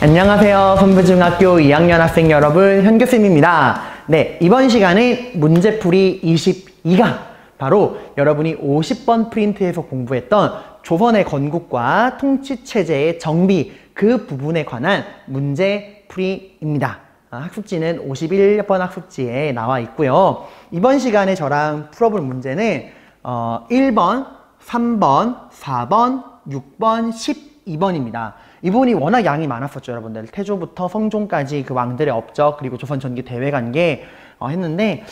안녕하세요. 선부중학교 2학년 학생 여러분, 현교쌤입니다. 네, 이번 시간은 문제풀이 22강, 바로 여러분이 50번 프린트에서 공부했던 조선의 건국과 통치체제의 정비, 그 부분에 관한 문제풀이입니다. 학습지는 51번 학습지에 나와 있고요. 이번 시간에 저랑 풀어볼 문제는 1번, 3번, 4번, 6번, 12번입니다. 이 부분이 워낙 양이 많았었죠, 여러분들. 태조부터 성종까지 그 왕들의 업적, 그리고 조선 전기 대외 관계 했는데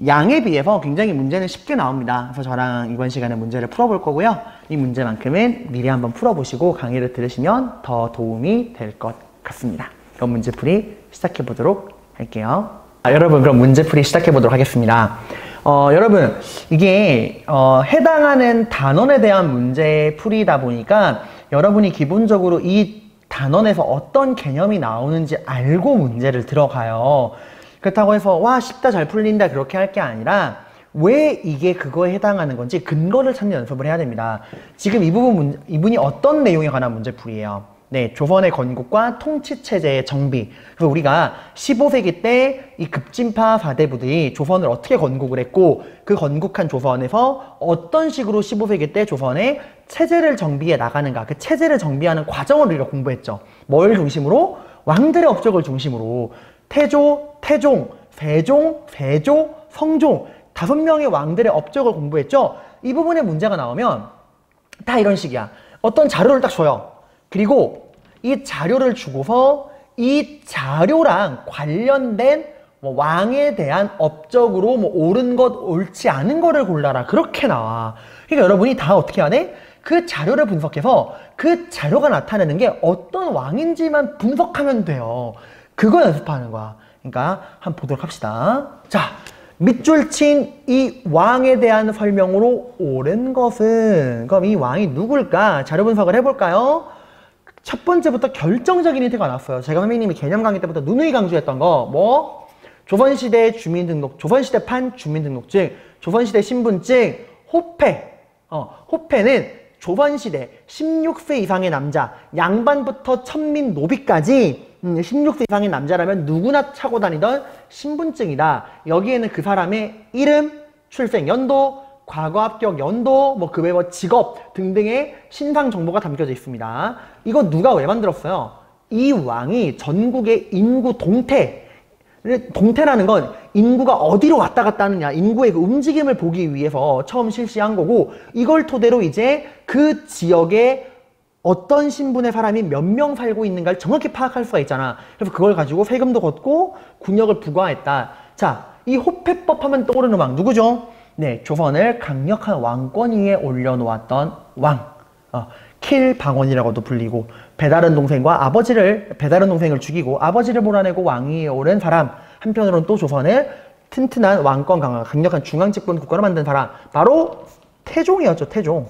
양에 비해서 굉장히 문제는 쉽게 나옵니다. 그래서 저랑 이번 시간에 문제를 풀어볼 거고요. 이 문제만큼은 미리 한번 풀어보시고 강의를 들으시면 더 도움이 될 것 같습니다. 그럼 문제풀이 시작해 보도록 할게요. 여러분, 그럼 문제풀이 시작해 보도록 하겠습니다. 여러분, 이게 해당하는 단원에 대한 문제풀이다 보니까 여러분이 기본적으로 이 단원에서 어떤 개념이 나오는지 알고 문제를 들어가요. 그렇다고 해서 와 쉽다 잘 풀린다 그렇게 할 게 아니라 왜 이게 그거에 해당하는 건지 근거를 찾는 연습을 해야 됩니다. 지금 이분이 어떤 내용에 관한 문제풀이에요? 네, 조선의 건국과 통치체제의 정비. 그래서 우리가 15세기 때 이 급진파 사대부들이 조선을 어떻게 건국을 했고 그 건국한 조선에서 어떤 식으로 15세기 때 조선의 체제를 정비해 나가는가, 그 체제를 정비하는 과정을 우리가 공부했죠. 뭘 중심으로? 왕들의 업적을 중심으로 태조, 태종, 세종, 세조, 성종 5명의 왕들의 업적을 공부했죠. 이 부분에 문제가 나오면 다 이런 식이야. 어떤 자료를 딱 줘요. 그리고 이 자료를 주고서 이 자료랑 관련된 왕에 대한 업적으로 옳은 것, 옳지 않은 거를 골라라. 그렇게 나와. 그러니까 여러분이 다 어떻게 해야 돼? 그 자료를 분석해서 그 자료가 나타내는 게 어떤 왕인지만 분석하면 돼요. 그거 연습하는 거야. 그러니까 한번 보도록 합시다. 자, 밑줄 친 이 왕에 대한 설명으로 옳은 것은, 그럼 이 왕이 누굴까? 자료 분석을 해볼까요? 첫 번째부터 결정적인 힌트가 나왔어요. 제가 선생님이 개념 강의 때부터 누누이 강조했던 거, 조선시대 주민등록, 조선시대판 주민등록증, 조선시대 신분증, 호패. 호패는 조선시대 16세 이상의 남자, 양반부터 천민 노비까지 16세 이상의 남자라면 누구나 차고 다니던 신분증이다. 여기에는 그 사람의 이름, 출생 연도, 과거 합격 연도, 그 외에 직업 등등의 신상 정보가 담겨져 있습니다. 이거 누가 왜 만들었어요? 이 왕이 전국의 인구 동태라는 건 인구가 어디로 왔다 갔다 하느냐, 인구의 그 움직임을 보기 위해서 처음 실시한 거고, 이걸 토대로 이제 그 지역에 어떤 신분의 사람이 몇 명 살고 있는가를 정확히 파악할 수가 있잖아. 그래서 그걸 가지고 세금도 걷고 군역을 부과했다. 자, 이 호패법 하면 떠오르는 왕 누구죠? 네, 조선을 강력한 왕권 위에 올려놓았던 왕. 킬방원이라고도 불리고, 배다른 동생을 죽이고 아버지를 몰아내고 왕위에 오른 사람. 한편으로는 또 조선을 튼튼한 왕권 강화, 강력한 중앙집권 국가로 만든 사람. 바로 태종이었죠, 태종.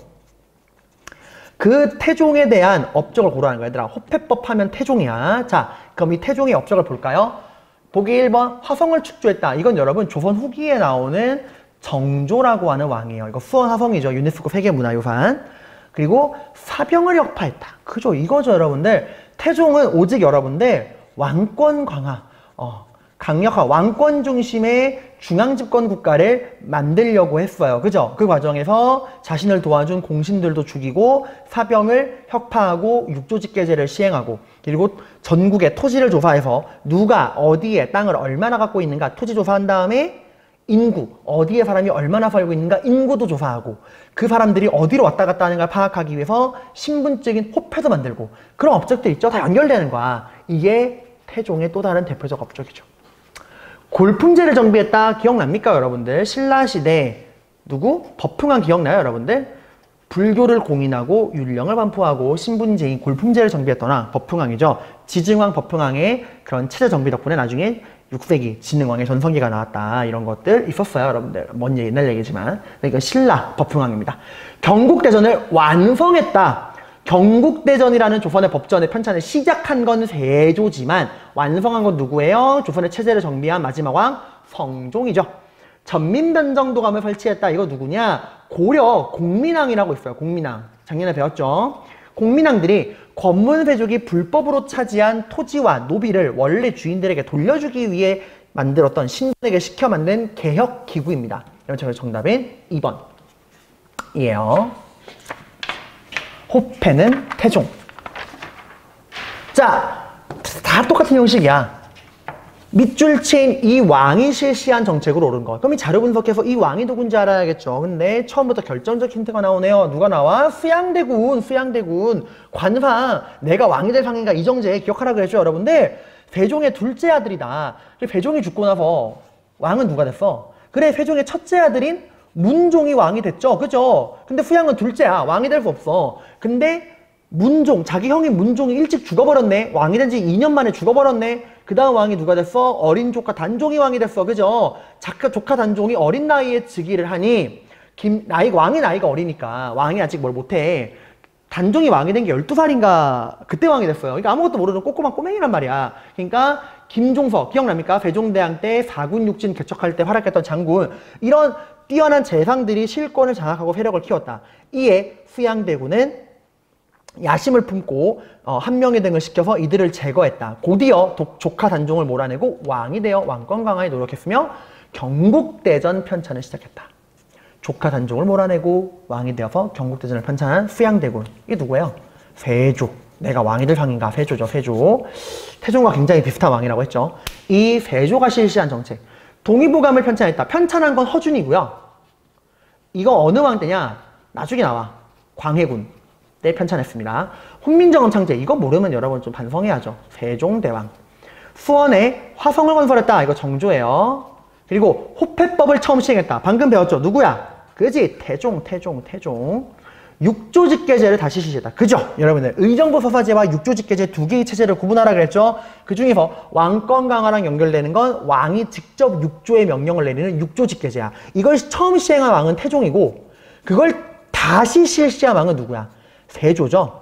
그 태종에 대한 업적을 고려하는 거야, 얘들아. 호패법 하면 태종이야. 자, 그럼 이 태종의 업적을 볼까요? 보기 1번, 화성을 축조했다. 이건 여러분 조선 후기에 나오는 정조라고 하는 왕이에요. 이거 수원 화성이죠. 유네스코 세계문화유산. 그리고 사병을 혁파했다. 그죠? 이거죠, 여러분들. 태종은 오직 여러분들 왕권 강화, 강력한 왕권 중심의 중앙집권 국가를 만들려고 했어요. 그죠? 그 과정에서 자신을 도와준 공신들도 죽이고 사병을 혁파하고 육조직계제를 시행하고, 그리고 전국의 토지를 조사해서 누가 어디에 땅을 얼마나 갖고 있는가 토지 조사한 다음에 인구, 어디에 사람이 얼마나 살고 있는가 인구도 조사하고, 그 사람들이 어디로 왔다 갔다 하는가 파악하기 위해서 신분적인 호패도 만들고, 그런 업적들 있죠? 다 연결되는 거야. 이게 태종의 또 다른 대표적 업적이죠. 골품제를 정비했다. 기억납니까, 여러분들? 신라시대 누구? 법흥왕 기억나요, 여러분들? 불교를 공인하고 율령을 반포하고 신분제인 골품제를 정비했더나 법흥왕이죠. 지증왕 법흥왕의 그런 체제 정비 덕분에 나중에 6세기 진흥왕의 전성기가 나왔다. 이런 것들 있었어요, 여러분들. 먼 옛날 얘기지만. 그러니까 신라 법흥왕입니다. 경국대전을 완성했다. 경국대전이라는 조선의 법전의 편찬을 시작한 건 세조지만 완성한 건 누구예요? 조선의 체제를 정비한 마지막 왕 성종이죠. 전민변정도감을 설치했다. 이거 누구냐? 고려 공민왕이라고 있어요. 공민왕. 작년에 배웠죠. 공민왕들이 권문세족이 불법으로 차지한 토지와 노비를 원래 주인들에게 돌려주기 위해 만들었던 신분에게 시켜 만든 개혁기구입니다. 그래서 정답은 2번이에요. 호패는 태종. 자, 다 똑같은 형식이야. 밑줄 친 이 왕이 실시한 정책으로 옳은 것. 그럼 이 자료 분석해서 이 왕이 누군지 알아야겠죠. 근데 처음부터 결정적 힌트가 나오네요. 누가 나와? 수양대군, 수양대군. 관상, 내가 왕이 될 상인가 이정재 기억하라 그랬죠, 여러분들? 세종의 둘째 아들이다. 세종이 죽고 나서 왕은 누가 됐어? 그래, 세종의 첫째 아들인 문종이 왕이 됐죠, 그죠? 근데 수양은 둘째야. 왕이 될 수 없어. 근데 문종, 자기 형인 문종이 일찍 죽어버렸네. 왕이 된 지 2년 만에 죽어버렸네. 그 다음 왕이 누가 됐어? 어린 조카 단종이 왕이 됐어. 그죠? 조카 단종이 어린 나이에 즉위를 하니 왕이 나이가 어리니까 왕이 아직 뭘 못해. 단종이 왕이 된 게 12살인가 그때 왕이 됐어요. 그러니까 아무것도 모르는 꼬꼬만 꼬맹이란 말이야. 그러니까 김종석 기억납니까? 세종대왕 때 사군육진 개척할 때 활약했던 장군. 이런 뛰어난 재상들이 실권을 장악하고 세력을 키웠다. 이에 수양대군은 야심을 품고 한명회 등을 시켜서 이들을 제거했다. 곧이어 조카 단종을 몰아내고 왕이 되어 왕권 강화에 노력했으며 경국대전 편찬을 시작했다. 조카 단종을 몰아내고 왕이 되어서 경국대전을 편찬한 수양대군. 이게 누구예요? 세조. 내가 왕이 될 상인가? 세조죠, 세조. 태종과 굉장히 비슷한 왕이라고 했죠. 이 세조가 실시한 정책. 동의보감을 편찬했다. 편찬한 건 허준이고요. 이거 어느 왕 때냐? 나중에 나와. 광해군 때 편찬했습니다. 훈민정음 창제. 이거 모르면 여러분 좀 반성해야죠. 세종대왕. 수원에 화성을 건설했다. 이거 정조예요. 그리고 호패법을 처음 시행했다. 방금 배웠죠? 누구야? 그지? 태종. 육조직계제를 다시 실시했다. 그죠? 여러분들 의정부 서사제와 육조직계제 두 개의 체제를 구분하라 그랬죠? 그 중에서 왕권 강화랑 연결되는 건 왕이 직접 육조의 명령을 내리는 육조직계제야. 이걸 처음 시행한 왕은 태종이고 그걸 다시 실시한 왕은 누구야? 세조죠.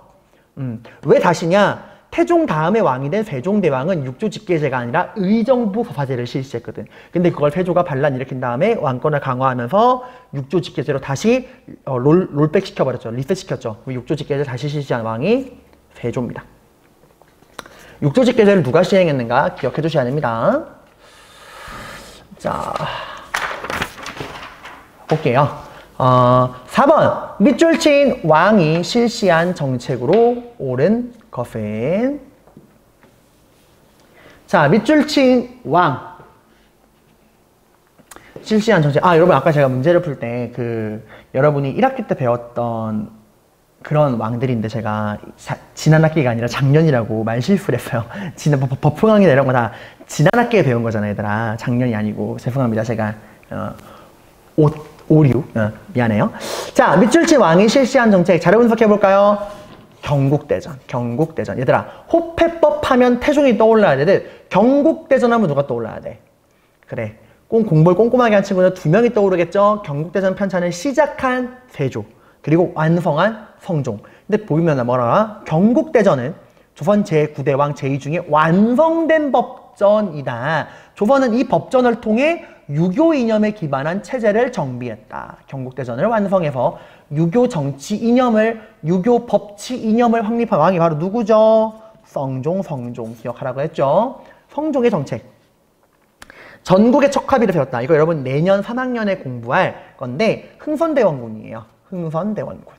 왜 다시냐? 태종 다음에 왕이 된 세종대왕은 육조직계제가 아니라 의정부 서사제를 실시했거든. 근데 그걸 세조가 반란 일으킨 다음에 왕권을 강화하면서 육조직계제로 다시 롤백 시켜버렸죠. 리셋시켰죠. 육조직계제를 다시 실시한 왕이 세조입니다. 육조직계제를 누가 시행했는가 기억해 두셔야 됩니다. 자, 볼게요. 4번 밑줄 친 왕이 실시한 정책으로 옳은 것은. 자, 밑줄 친 왕 실시한 정책. 여러분 아까 제가 문제를 풀 때 여러분이 1학기 때 배웠던 그런 왕들인데 제가 지난 학기가 아니라 작년이라고 말실수를 했어요. 지난 법흥왕이나 이런 거 다 지난 학기에 배운 거잖아요, 얘들아. 작년이 아니고. 죄송합니다. 제가 오류. 미안해요. 자, 밑줄 친 왕이 실시한 정책. 자료 분석해볼까요? 경국대전. 얘들아, 호패법 하면 태종이 떠올라야 되듯 경국대전 하면 누가 떠올라야 돼? 그래. 공부를 꼼꼼하게 한 친구는 2명이 떠오르겠죠? 경국대전 편찬을 시작한 세조. 그리고 완성한 성종. 근데 보이면 뭐라? 경국대전은 조선 제9대왕 제2 중에 완성된 법전이다. 조선은 이 법전을 통해 유교 이념에 기반한 체제를 정비했다. 경국대전을 완성해서 유교 정치 이념을, 유교 법치 이념을 확립한 왕이 바로 누구죠? 성종 기억하라고 했죠. 성종의 정책. 전국의 척화비를 배웠다. 이거 여러분 내년 3학년에 공부할 건데 흥선대원군이에요. 흥선대원군.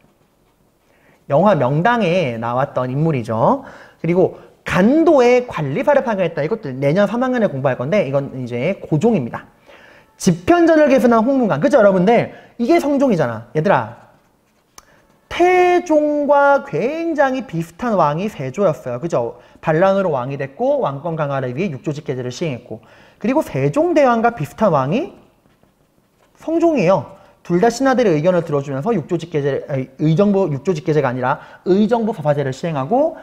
영화 명당에 나왔던 인물이죠. 그리고 간도의 관리사를 파견했다. 이것도 내년 3학년에 공부할 건데 이건 이제 고종입니다. 집현전을 개선한 홍문관. 그죠, 여러분들? 이게 성종이잖아. 얘들아, 태종과 굉장히 비슷한 왕이 세조였어요. 그죠? 반란으로 왕이 됐고 왕권 강화를 위해 육조직계제를 시행했고, 그리고 세종대왕과 비슷한 왕이 성종이에요. 둘 다 신하들의 의견을 들어주면서 의정부 육조직계제가 아니라 의정부 서사제를 시행하고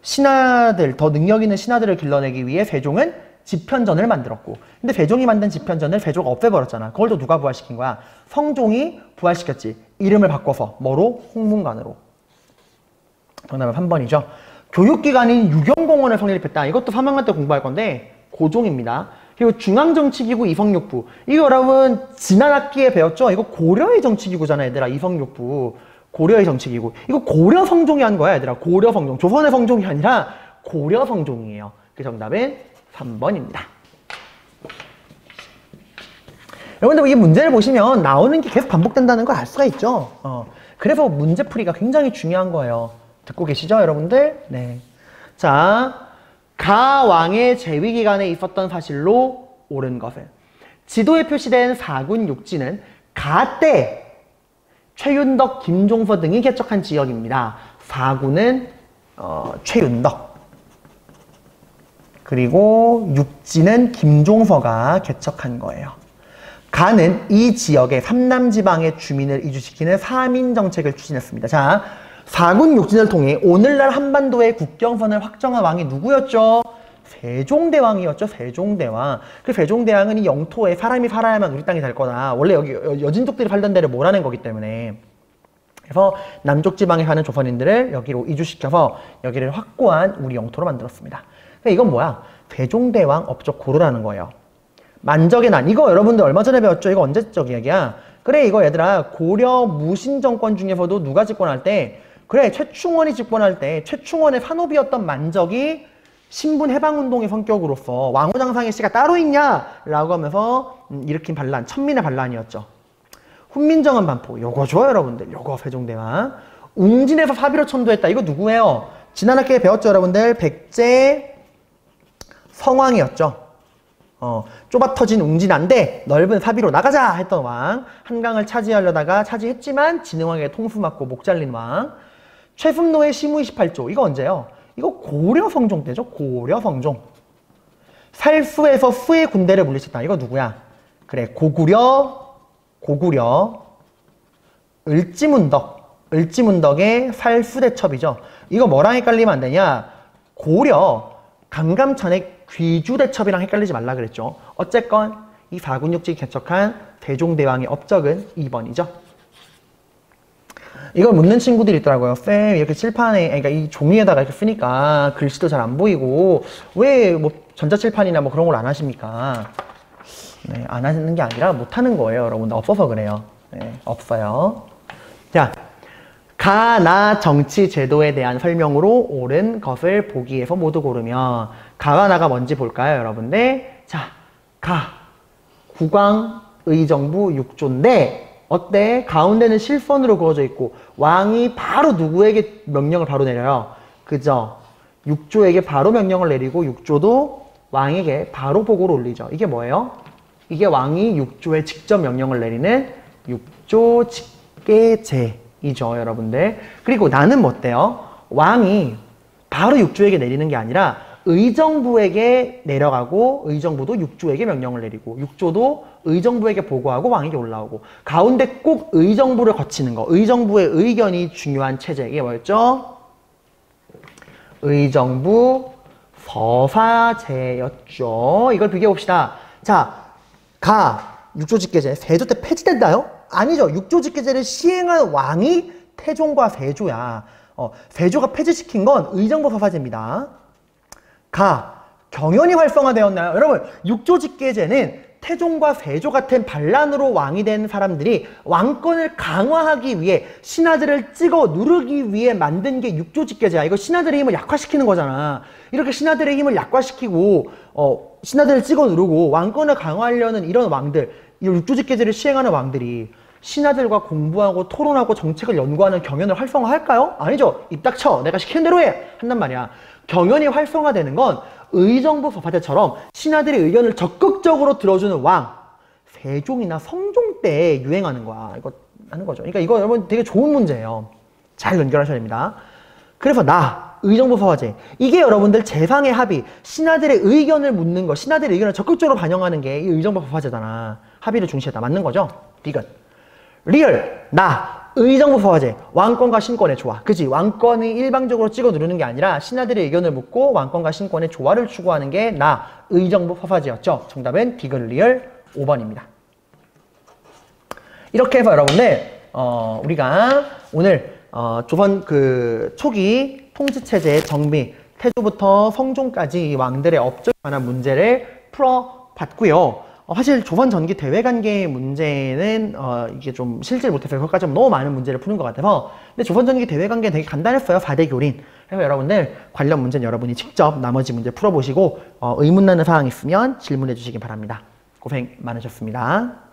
신하들, 더 능력 있는 신하들을 길러내기 위해 세종은 집현전을 만들었고, 근데 세종이 만든 집현전을 세조가 없애버렸잖아. 그걸 또 누가 부활시킨 거야? 성종이 부활시켰지. 이름을 바꿔서 뭐로? 홍문관으로. 정답은 3번이죠. 교육기관인 유경공원을 성립했다. 이것도 3학년 때 공부할 건데 고종입니다. 그리고 중앙정치기구 이성육부. 이거 여러분 지난 학기에 배웠죠? 이거 고려의 정치기구잖아, 얘들아. 이성육부. 고려의 정치기구. 이거 고려 성종이 한 거야, 얘들아. 고려 성종. 조선의 성종이 아니라 고려 성종이에요. 그 정답은 3번입니다. 여러분들 이 문제를 보시면 나오는 게 계속 반복된다는 걸 알 수가 있죠. 그래서 문제풀이가 굉장히 중요한 거예요. 듣고 계시죠, 여러분들? 네. 자, 가 왕의 재위 기간에 있었던 사실로 옳은 것은 지도에 표시된 사군 육지는 가 때 최윤덕, 김종서 등이 개척한 지역입니다. 사군은 최윤덕, 그리고 육지는 김종서가 개척한 거예요. 가는 이 지역의 삼남지방의 주민을 이주시키는 사민 정책을 추진했습니다. 자, 사군 육진을 통해 오늘날 한반도의 국경선을 확정한 왕이 누구였죠? 세종대왕이었죠. 세종대왕. 그 세종대왕은 이 영토에 사람이 살아야만 우리 땅이 될 거다. 원래 여기 여진족들이 살던 데를 몰아낸 거기 때문에. 그래서 남쪽 지방에 사는 조선인들을 여기로 이주시켜서 여기를 확고한 우리 영토로 만들었습니다. 그러니까 이건 뭐야? 세종대왕 업적 고르라는 거예요. 만적의 난. 이거 여러분들 얼마 전에 배웠죠? 이거 언제적 이야기야? 그래, 이거 얘들아, 고려 무신 정권 중에서도 누가 집권할 때, 그래, 최충원이 집권할 때 최충원의 산업이었던 만적이 신분 해방운동의 성격으로서 왕후장상의 씨가 따로 있냐? 라고 하면서 일으킨 반란, 천민의 반란이었죠. 훈민정음 반포. 요거죠, 여러분들. 요거 세종대왕. 웅진에서 사비로 천도했다. 이거 누구예요? 지난 학기에 배웠죠, 여러분들? 백제 성왕이었죠. 좁아 터진 웅진안대 넓은 사비로 나가자 했던 왕. 한강을 차지하려다가 차지했지만 진흥왕에게 통수 맞고 목 잘린 왕. 최순노의 시무 28조. 이거 언제요? 이거 고려 성종 때죠. 고려 성종. 살수에서 수의 군대를 물리쳤다. 이거 누구야? 그래, 고구려 을지문덕의 살수대첩이죠. 이거 뭐랑 헷갈리면 안 되냐? 고려 강감찬의 귀주대첩이랑 헷갈리지 말라 그랬죠. 어쨌건 이 사군육지 개척한 세종대왕의 업적은 2번이죠. 이걸 묻는 친구들이 있더라고요. 쌤, 이렇게 칠판에, 그러니까 이 종이에다가 이렇게 쓰니까 글씨도 잘 안 보이고 왜 뭐 전자칠판이나 뭐 그런 걸 안 하십니까? 네, 안 하는 게 아니라 못 하는 거예요, 여러분들. 없어서 그래요. 네, 없어요. 자, 가나 정치 제도에 대한 설명으로 옳은 것을 보기에서 모두 고르면 가가 나가 뭔지 볼까요, 여러분들? 자, 가 국왕 의정부 6조인데 어때? 가운데는 실선으로 그어져 있고 왕이 바로 누구에게 명령을 바로 내려요? 그죠? 6조에게 바로 명령을 내리고 6조도 왕에게 바로 보고를 올리죠. 이게 뭐예요? 이게 왕이 6조에 직접 명령을 내리는 6조 직계제이죠, 여러분들. 그리고 나는 뭐 어때요? 왕이 바로 6조에게 내리는 게 아니라 의정부에게 내려가고 의정부도 6조에게 명령을 내리고 6조도 의정부에게 보고하고 왕에게 올라오고 가운데 꼭 의정부를 거치는 거. 의정부의 의견이 중요한 체제. 이게 뭐였죠? 의정부 서사제였죠. 이걸 비교해봅시다. 자, 가 6조 직계제 세조 때 폐지된다요? 아니죠. 6조 직계제를 시행한 왕이 태종과 세조야. 세조가 폐지시킨 건 의정부 서사제입니다. 가 경연이 활성화되었나요? 여러분, 6조 직계제는 태종과 세조 같은 반란으로 왕이 된 사람들이 왕권을 강화하기 위해 신하들을 찍어 누르기 위해 만든 게 6조 직계제야. 이거 신하들의 힘을 약화시키는 거잖아. 이렇게 신하들의 힘을 약화시키고 신하들을 찍어 누르고 왕권을 강화하려는 이런 왕들, 이 6조 직계제를 시행하는 왕들이 신하들과 공부하고 토론하고 정책을 연구하는 경연을 활성화할까요? 아니죠. 입 닥쳐. 내가 시키는 대로 해. 한단 말이야. 경연이 활성화되는 건 의정부 서사제처럼 신하들의 의견을 적극적으로 들어주는 왕, 세종이나 성종 때 유행하는 거야. 이거 하는 거죠. 그러니까 이거 여러분 되게 좋은 문제예요. 잘 연결하셔야 됩니다. 그래서 의정부 서사제. 이게 여러분들 재상의 합의, 신하들의 의견을 묻는 거, 신하들의 의견을 적극적으로 반영하는 게 이 의정부 서사제잖아. 합의를 중시했다. 맞는 거죠? 디귿. 리얼. 의정부 서사제. 왕권과 신권의 조화. 그치? 왕권이 일방적으로 찍어 누르는 게 아니라 신하들의 의견을 묻고 왕권과 신권의 조화를 추구하는 게 의정부 서사제였죠. 정답은 디귿 리얼 5번입니다. 이렇게 해서 여러분들 우리가 오늘 조선 초기 통치체제의 정비, 태조부터 성종까지 이 왕들의 업적에 관한 문제를 풀어봤고요. 사실 조선 전기 대외 관계 문제는 이게 좀 실질 못해서 그것까지 너무 많은 문제를 푸는 것 같아서 근데 조선 전기 대외 관계는 되게 간단했어요. 4대 교린. 그래서 여러분들 관련 문제는 여러분이 직접 나머지 문제 풀어보시고 의문 나는 사항 있으면 질문해 주시기 바랍니다. 고생 많으셨습니다.